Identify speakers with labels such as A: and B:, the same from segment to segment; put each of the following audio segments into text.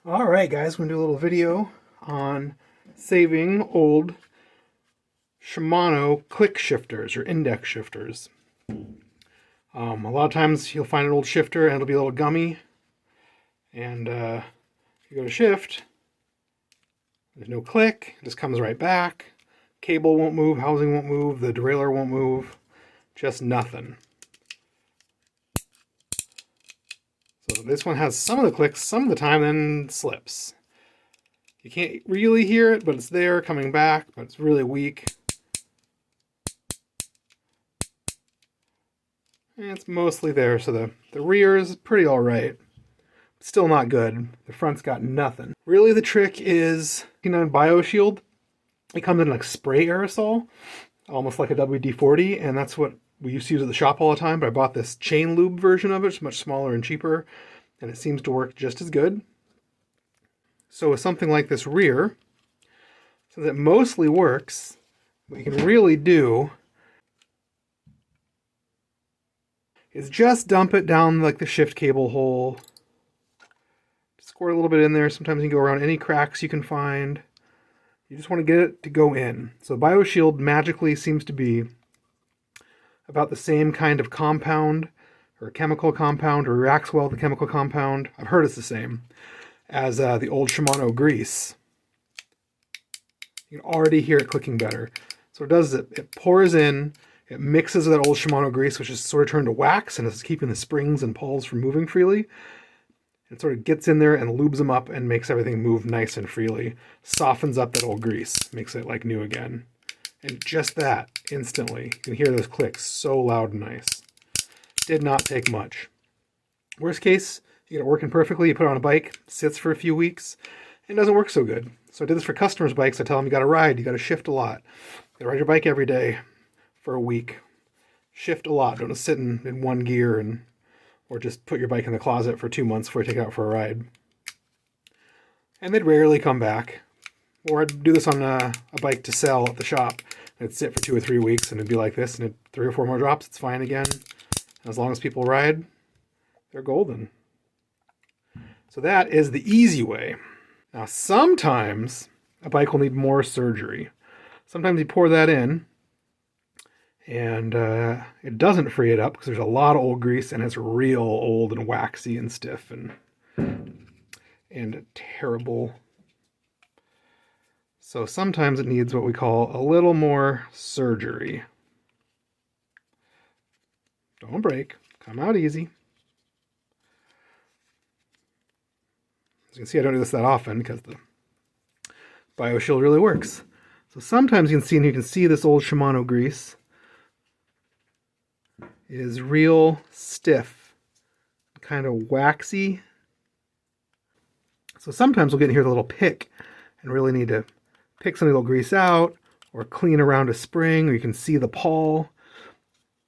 A: Alright guys, we're going to do a little video on saving old Shimano click shifters or index shifters. A lot of times you'll find an old shifter and it'll be a little gummy, and you go to shift, there's no click, it just comes right back. Cable won't move, housing won't move, the derailleur won't move, just nothing. So this one has some of the clicks, some of the time then slips. You can't really hear it, but it's there coming back, but it's really weak. And it's mostly there, so the rear is pretty alright. Still not good. The front's got nothing. Really the trick is, on BioShield, it comes in like spray aerosol, almost like a WD-40, and that's what we used to use at the shop all the time, but I bought this chain lube version of it. It's much smaller and cheaper, and it seems to work just as good. So with something like this rear, since it mostly works, what you can really do is just dump it down like the shift cable hole. Squirt a little bit in there. Sometimes you can go around any cracks you can find. You just want to get it to go in. So BioShield magically seems to be about the same kind of compound, or chemical compound, or reacts well with the chemical compound. I've heard it's the same as the old Shimano grease. You can already hear it clicking better. So it does is it pours in, it mixes with that old Shimano grease, which is sort of turned to wax, and it's keeping the springs and pawls from moving freely. It sort of gets in there and lubes them up and makes everything move nice and freely. Softens up that old grease, makes it like new again. And just that, instantly, you can hear those clicks so loud and nice. Did not take much. Worst case, you get it working perfectly, you put it on a bike, sits for a few weeks, and it doesn't work so good. So I did this for customers' bikes. I tell them you gotta ride, you gotta shift a lot. You gotta ride your bike every day for a week. Shift a lot, don't just sit in one gear or just put your bike in the closet for 2 months before you take it out for a ride. And they'd rarely come back. Or I'd do this on a bike to sell at the shop. It'd sit for 2 or 3 weeks and it'd be like this, and 3 or 4 more drops, it's fine again. And as long as people ride, they're golden. So that is the easy way. Now sometimes a bike will need more surgery. Sometimes you pour that in and it doesn't free it up because there's a lot of old grease and it's real old and waxy and stiff and terrible. So sometimes it needs what we call a little more surgery. Don't break. Come out easy. As you can see, I don't do this that often because the BioShield really works. So sometimes you can see this old Shimano grease is real stiff, kind of waxy. So sometimes we'll get in here with a little pick and really need to pick some of the little grease out or clean around a spring, or you can see the pawl.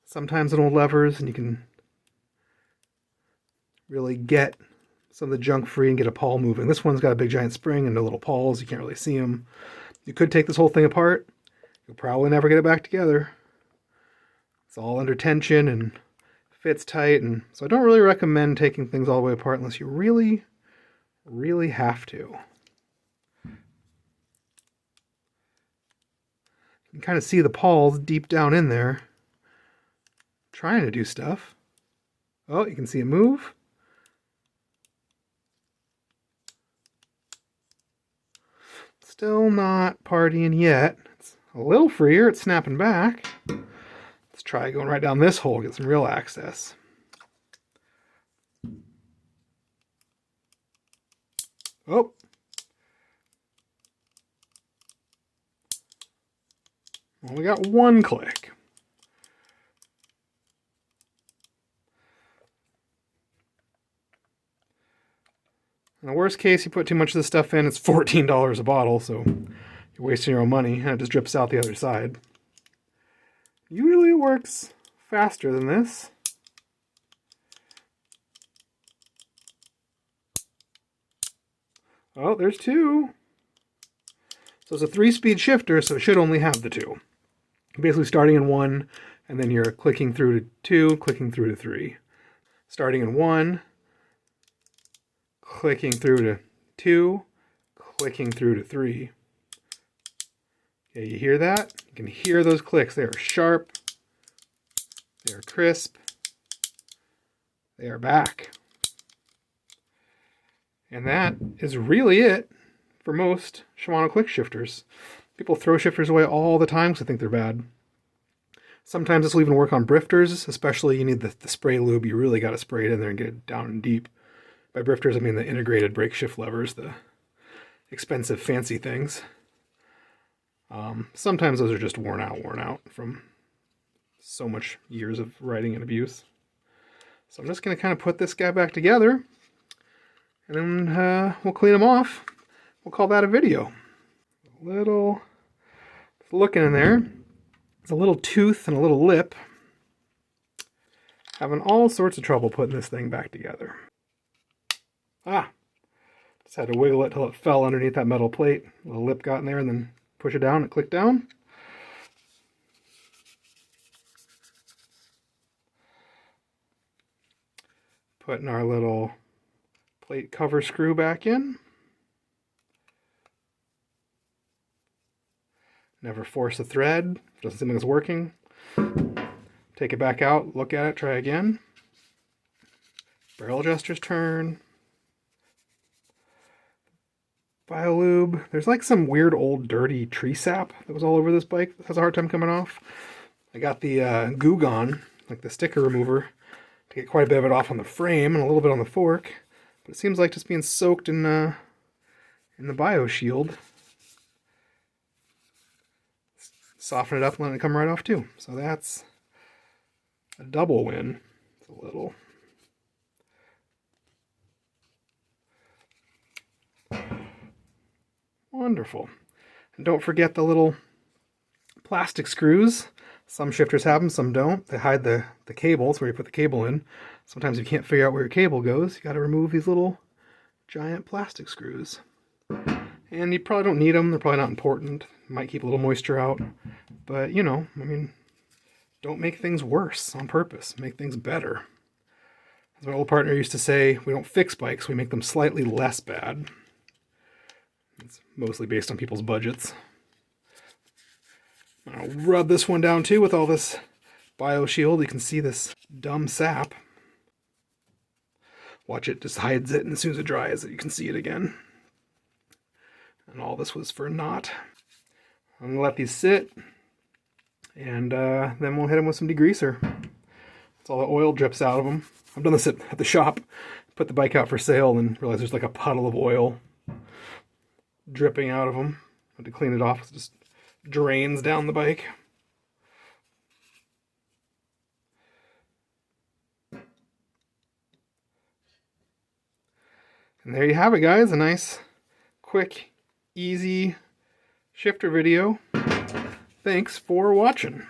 A: Sometimes in old levers, and you can really get some of the junk free and get a pawl moving. This one's got a big giant spring and no little pawls. You can't really see them. You could take this whole thing apart. You'll probably never get it back together. It's all under tension and fits tight, and so I don't really recommend taking things all the way apart unless you really, really have to. You can kind of see the pawls deep down in there, trying to do stuff. Oh, you can see it move. Still not partying yet. It's a little freer, it's snapping back. Let's try going right down this hole, get some real access. Oh. Well, we got one click. In the worst case, you put too much of this stuff in, it's $14 a bottle, so you're wasting your own money, and it just drips out the other side. Usually it works faster than this. Oh, there's 2. So it's a 3-speed shifter, so it should only have the 2. Basically starting in 1, and then you're clicking through to 2, clicking through to 3. Starting in 1, clicking through to 2, clicking through to 3. Okay, you hear that? You can hear those clicks. They are sharp. They are crisp. They are back. And that is really it for most Shimano click shifters. People throw shifters away all the time because they think they're bad. Sometimes this will even work on brifters, especially you need the spray lube. You really got to spray it in there and get it down and deep. By brifters, I mean the integrated brake shift levers, the expensive fancy things. Sometimes those are just worn out from so much years of riding and abuse. So I'm just going to kind of put this guy back together, and then we'll clean him off. We'll call that a video. Looking in there, there's a little tooth and a little lip. Having all sorts of trouble putting this thing back together. Just had to wiggle it till it fell underneath that metal plate. A little lip got in there and then push it down and click down. Putting our little plate cover screw back in. Never force a thread. If it doesn't seem like it's working, take it back out, look at it, try again. Barrel adjuster's turn. Biolube. There's like some weird old dirty tree sap that was all over this bike. It has a hard time coming off. I got the Goo Gone, like the sticker remover, to get quite a bit of it off on the frame and a little bit on the fork. But it seems like just being soaked in the Bio Shield. Soften it up and let it come right off too. So that's a double win. It's a little. Wonderful. And don't forget the little plastic screws. Some shifters have them, some don't. They hide the cables where you put the cable in. Sometimes if you can't figure out where your cable goes, you got to remove these little giant plastic screws. And you probably don't need them. They're probably not important. Might keep a little moisture out. But, you know, I mean, don't make things worse on purpose. Make things better. As my old partner used to say, we don't fix bikes, we make them slightly less bad. It's mostly based on people's budgets. I'll rub this one down too with all this Bio Shield. You can see this dumb sap. Watch, it just hides it, and as soon as it dries, you can see it again. And all this was for naught. I'm gonna let these sit, and then we'll hit them with some degreaser. That's all the oil drips out of them. I've done this at the shop. Put the bike out for sale and realized there's like a puddle of oil dripping out of them. I had to clean it off. It just drains down the bike. And there you have it, guys. A nice, quick, easy shifter video. Thanks for watching.